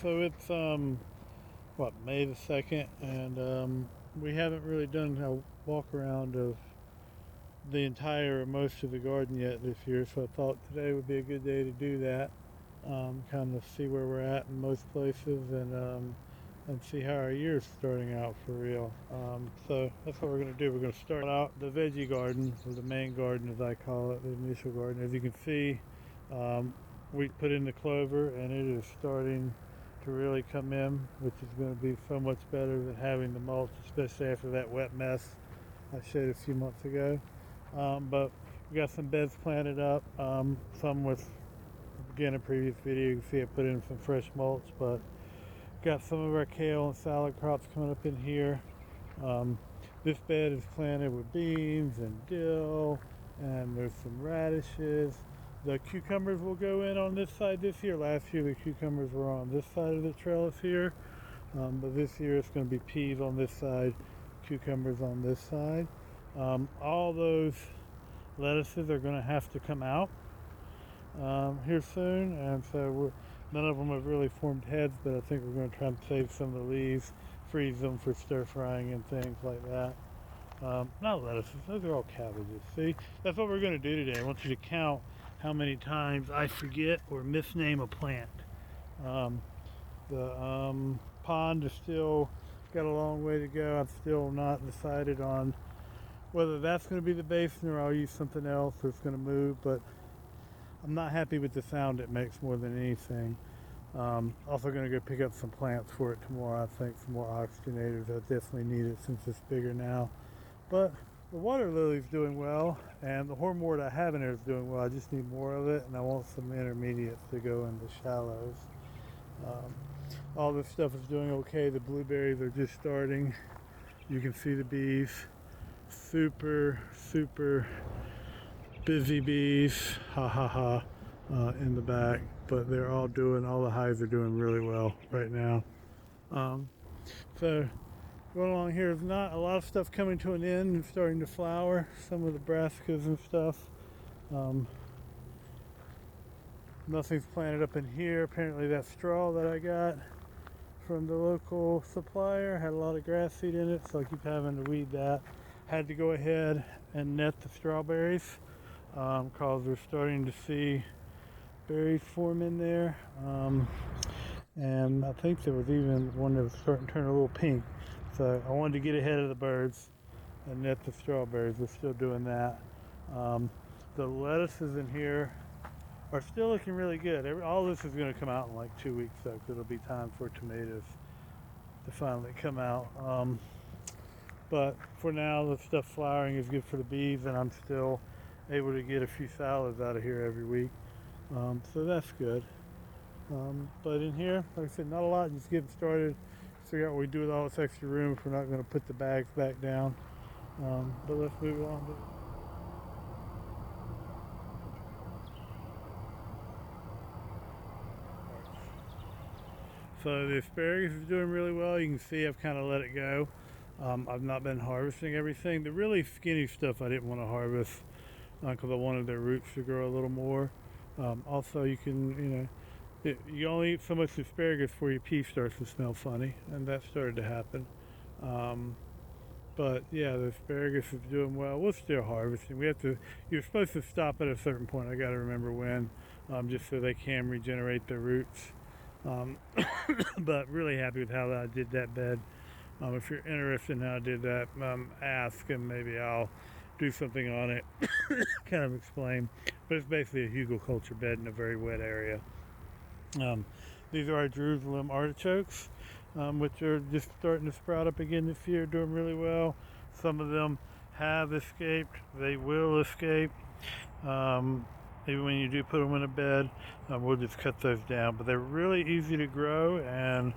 So it's what, May the 2nd, and we haven't really done a walk around of the entire or most of the garden yet this year. So I thought today would be a good day to do that. Kind of see where we're at in most places, and see how our year's starting out for real. So that's what we're going to do. We're going to start out the veggie garden, or the main garden as I call it, the initial garden. As you can see, we put in the clover and it is starting to really come in, which is going to be so much better than having the mulch, especially after that wet mess I showed a few months ago. But we got some beds planted up, some with, again, a previous video, you can see I put in some fresh mulch, but got some of our kale and salad crops coming up in here. This bed is planted with beans and dill, and there's some radishes. The cucumbers will go in on this side this year. Last year the cucumbers were on this side of the trellis here, but this year it's going to be peas on this side, cucumbers on this side. All those lettuces are going to have to come out here soon, and so none of them have really formed heads, but I think we're going to try and save some of the leaves, freeze them for stir frying and things like that. Not lettuces, those are all cabbages. See, that's what we're going to do today. I want you to count how many times I forget or misname a plant. The pond is still got a long way to go. I've still not decided on whether that's going to be the basin or I'll use something else or it's going to move, but I'm not happy with the sound it makes more than anything. Also going to go pick up some plants for it tomorrow. I think some more oxygenators. I definitely need it since it's bigger now. But the water lily's doing well, and the hornwort I have in there is doing well. I just need more of it, and I want some intermediates to go in the shallows. All this stuff is doing okay. The blueberries are just starting. You can see the bees. Super busy bees. Ha ha ha. In the back. But they're all the hives are doing really well right now. So going along here is not a lot of stuff coming to an end and starting to flower. Some of the brassicas and stuff. Nothing's planted up in here. Apparently that straw that I got from the local supplier had a lot of grass seed in it, so I keep having to weed that. Had to go ahead and net the strawberries because we're starting to see berries form in there. And I think there was even one that was starting to turn a little pink. So I wanted to get ahead of the birds and net the strawberries. We're still doing that. The lettuces in here are still looking really good. All this is going to come out in like 2 weeks, though, because it'll be time for tomatoes to finally come out. But for now, the stuff flowering is good for the bees, and I'm still able to get a few salads out of here every week. So that's good. But in here, like I said, not a lot, just getting started. Figure out what we do with all this extra room if we're not going to put the bags back down. But let's move on. So the asparagus is doing really well. You can see I've kind of let it go. I've not been harvesting everything. The really skinny stuff I didn't want to harvest because I wanted their roots to grow a little more. Also, you can, you only eat so much asparagus before your pea starts to smell funny, and that started to happen. But yeah, the asparagus is doing well. We're still harvesting. You're supposed to stop at a certain point. I got to remember when, just so they can regenerate their roots. But really happy with how I did that bed. If you're interested in how I did that, ask and maybe I'll do something on it, kind of explain. But it's basically a hugelkultur bed in a very wet area. These are our Jerusalem artichokes, which are just starting to sprout up again this year, doing really well. Some of them have escaped. They will escape. Maybe when you do put them in a bed, we'll just cut those down. But they're really easy to grow and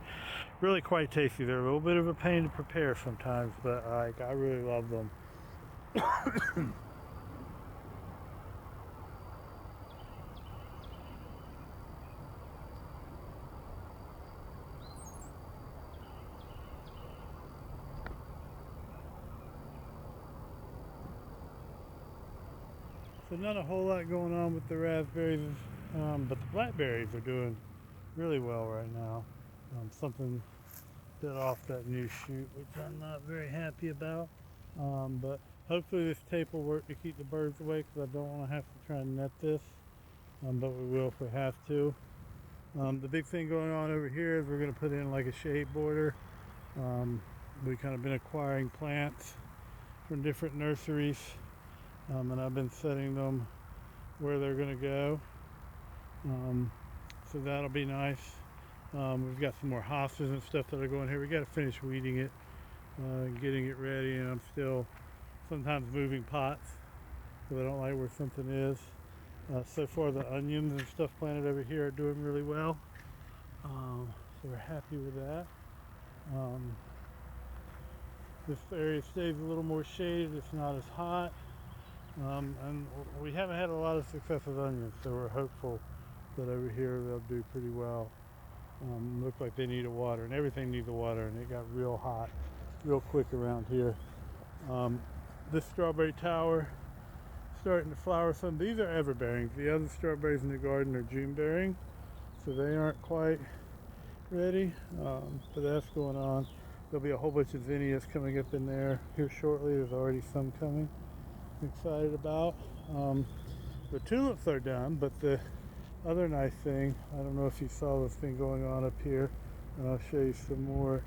really quite tasty. They're a little bit of a pain to prepare sometimes, but I really love them. So not a whole lot going on with the raspberries, but the blackberries are doing really well right now. Something bit off that new shoot, which I'm not very happy about. But hopefully this tape will work to keep the birds away, because I don't want to have to try and net this. But we will if we have to. The big thing going on over here is we're going to put in like a shade border. We've kind of been acquiring plants from different nurseries, and I've been setting them where they're going to go. So that'll be nice. We've got some more hostas and stuff that are going here. We got to finish weeding it, getting it ready, and I'm still sometimes moving pots because I don't like where something is. So far the onions and stuff planted over here are doing really well, so we're happy with that. This area stays a little more shaded, it's not as hot, and we haven't had a lot of success with onions, so we're hopeful that over here they'll do pretty well. Look like they need a water, and everything needs a water, and it got real hot real quick around here. This strawberry tower starting to flower some. These are everbearings. The other strawberries in the garden are June bearing, so they aren't quite ready, but that's going on. There'll be a whole bunch of zinnias coming up in there here shortly. There's already some coming. I'm excited about. The tulips are done, but the other nice thing, I don't know if you saw this thing going on up here, and I'll show you some more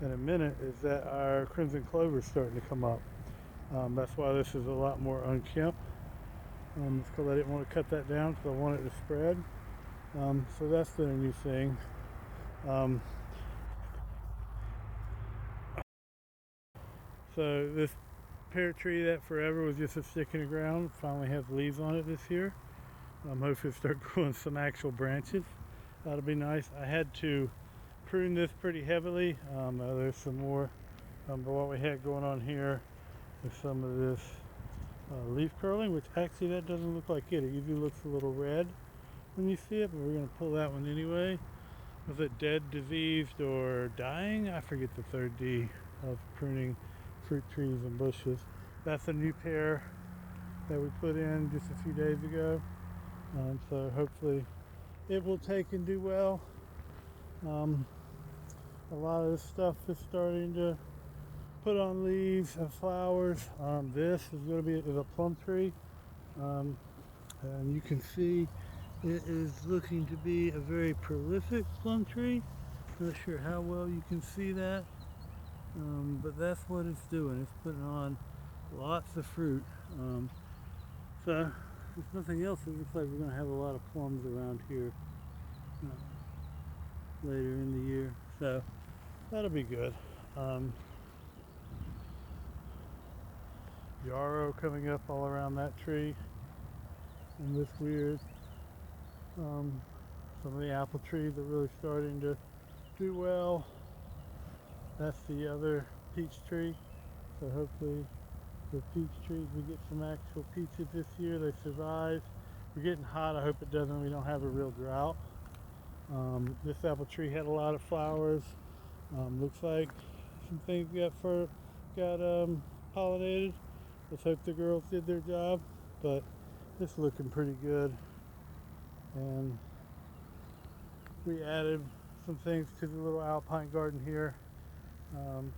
in a minute, is that our crimson clover is starting to come up. That's why this is a lot more unkempt. It's because I didn't want to cut that down because I want it to spread. So that's been a new thing. So this pear tree that forever was just a stick in the ground finally has leaves on it this year. Hopefully start growing some actual branches. That'll be nice. I had to prune this pretty heavily. There's some more, but what we had going on here is some of this leaf curling, which actually that doesn't look like it. It usually looks a little red when you see it, but we're going to pull that one anyway. Was it dead, diseased, or dying? I forget the third D of pruning fruit trees and bushes. That's a new pear that we put in just a few days ago. So hopefully it will take and do well. A lot of this stuff is starting to put on leaves and flowers. This is going to be a plum tree, and you can see it is looking to be a very prolific plum tree. Not sure how well you can see that, but that's what it's doing. It's putting on lots of fruit. So if nothing else, it looks like we're going to have a lot of plums around here later in the year. So that'll be good. Yarrow coming up all around that tree, and this weird. Some of the apple trees are really starting to do well. That's the other peach tree. So hopefully the peach trees, we get some actual peaches this year. They survive. We're getting hot. I hope it doesn't. We don't have a real drought. This apple tree had a lot of flowers. Looks like some things got pollinated. Let's hope the girls did their job, but it's looking pretty good. And we added some things to the little alpine garden here.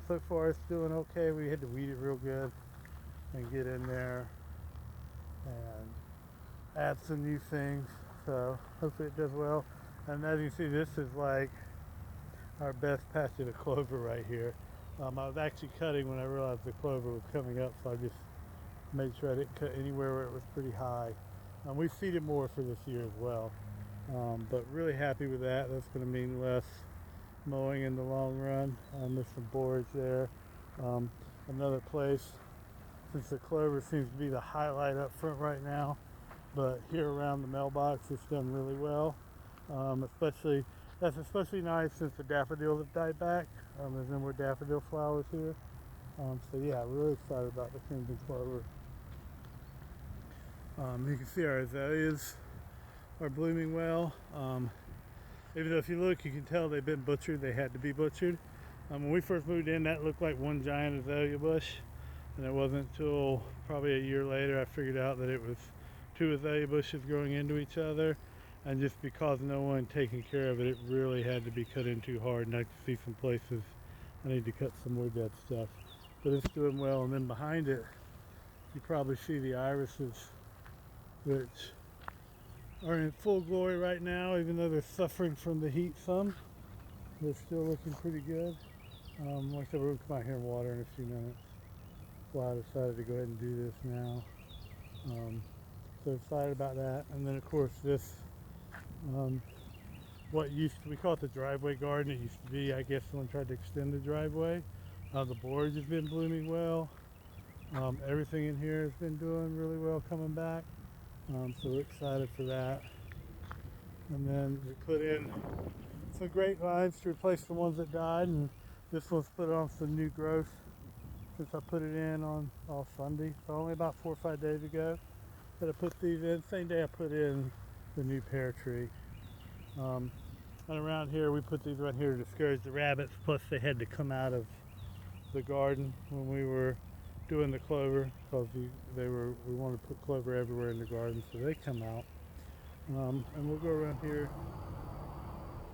So far it's doing okay. We had to weed it real good and get in there and add some new things. So hopefully it does well. And as you see, this is like our best patch of the clover right here. I was actually cutting when I realized the clover was coming up, so I just made sure I didn't cut anywhere where it was pretty high. We seeded more for this year as well, but really happy with that. That's going to mean less mowing in the long run. There's some borage there. Another place, since the clover seems to be the highlight up front right now, but here around the mailbox it's done really well. That's especially nice since the daffodils have died back. There's no more daffodil flowers here. So yeah, really excited about the crimson clover. You can see our azaleas are blooming well. Even though if you look, you can tell they've been butchered. They had to be butchered. When we first moved in, that looked like one giant azalea bush, and it wasn't until probably a year later I figured out that it was two azalea bushes growing into each other. and just because no one taking care of it, it really had to be cut in too hard. And I can see some places I need to cut some more dead stuff, but it's doing well. And then behind it, you probably see the irises, which are in full glory right now, even though they're suffering from the heat some. They're still looking pretty good. Like I said, we'll come out here and water in a few minutes. So I decided to go ahead and do this now. So excited about that. And then of course this, what used to, we call it the driveway garden. It used to be, I guess someone tried to extend the driveway. The boards have been blooming well. Everything in here has been doing really well coming back. So we're excited for that. And then we put in some grapevines to replace the ones that died, and this one's put on some new growth since I put it in on Sunday. So only about 4 or 5 days ago that I put these in. Same day I put in the new pear tree. And around here we put these around here to discourage the rabbits, plus they had to come out of the garden when we were doing the clover, because we wanted to put clover everywhere in the garden, so they come out. And we'll go around here,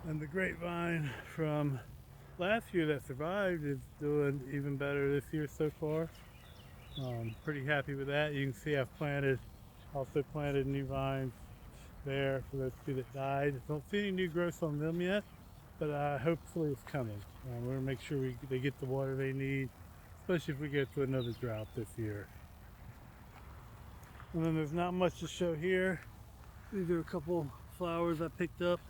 and the grapevine from last year that survived is doing even better this year so far. Pretty happy with that. You can see I've also planted new vines there for those two that died. Don't see any new growth on them yet, but hopefully it's coming. We're gonna make sure they get the water they need, especially if we get to another drought this year. And then there's not much to show here. These are a couple flowers I picked up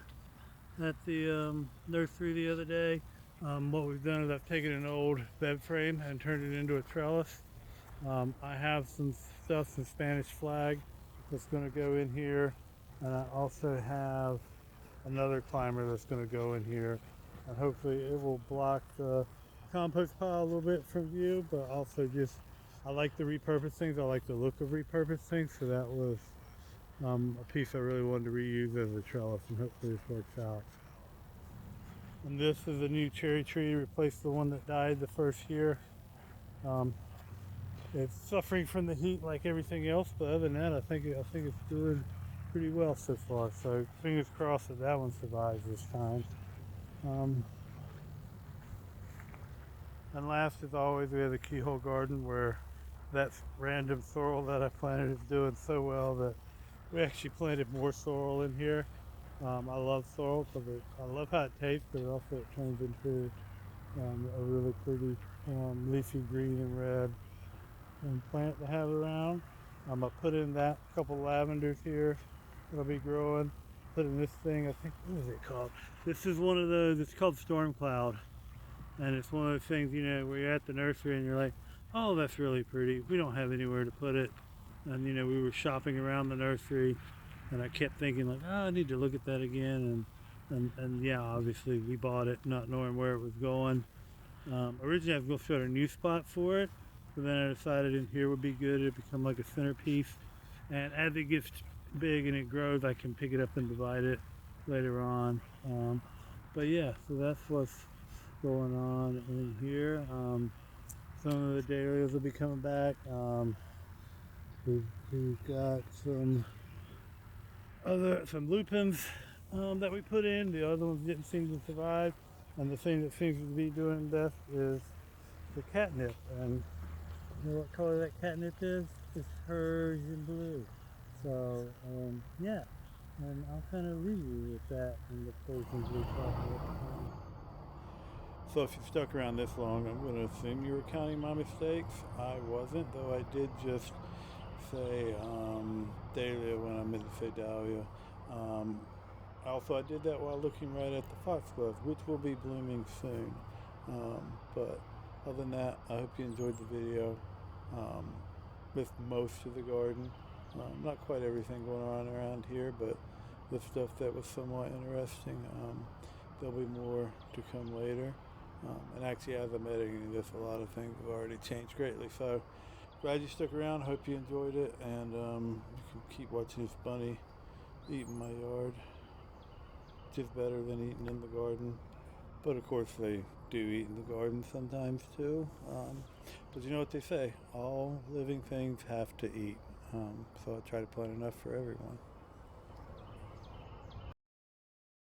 at the nursery the other day. What we've done is I've taken an old bed frame and turned it into a trellis. I have some Spanish flag that's going to go in here, and I also have another climber that's going to go in here, and hopefully it will block the compost pile a little bit from view, but also just, I like to repurpose things. I like the look of repurposed things, so that was a piece I really wanted to reuse as a trellis, and hopefully this works out. And this is a new cherry tree, replaced the one that died the first year. It's suffering from the heat like everything else, but other than that, I think it's doing pretty well so far. So fingers crossed that one survives this time. And last, as always, we have the keyhole garden, where that random sorrel that I planted is doing so well that we actually planted more sorrel in here. I love sorrel because I love how it tastes, but also it turns into a really pretty leafy green and red plant to have around. I put in that couple lavenders here that'll be growing. Put in this thing, I think, what is it called? This is one of those, it's called Storm Cloud. And it's one of those things, you know, where you're at the nursery and you're like, oh, that's really pretty. We don't have anywhere to put it. And, you know, we were shopping around the nursery, and I kept thinking, like, oh, I need to look at that again. And yeah, obviously we bought it not knowing where it was going. Originally I was going to start a new spot for it, but then I decided in here would be good. It'd become like a centerpiece. And as it gets big and it grows, I can pick it up and divide it later on. But yeah, so that's what's going on in here. Some of the dahlias will be coming back. We've got some lupins that we put in. The other ones didn't seem to survive, and the thing that seems to be doing best is the catnip. And you know what color that catnip is? It's Persian blue. So yeah, and I'll kind of leave you with that and the Persian blue chocolate. So if you stuck around this long, I'm going to assume you were counting my mistakes. I wasn't, though I did just say dahlia when I meant to say dahlia. Also, I did that while looking right at the foxglove, which will be blooming soon. But other than that, I hope you enjoyed the video. With most of the garden. Not quite everything going on around here, but the stuff that was somewhat interesting. There'll be more to come later. And actually, as I'm editing this, a lot of things have already changed greatly. So glad you stuck around. Hope you enjoyed it, and you can keep watching this bunny eat in my yard. Just better than eating in the garden. But of course, they do eat in the garden sometimes too. But you know what they say, all living things have to eat. So I try to plant enough for everyone.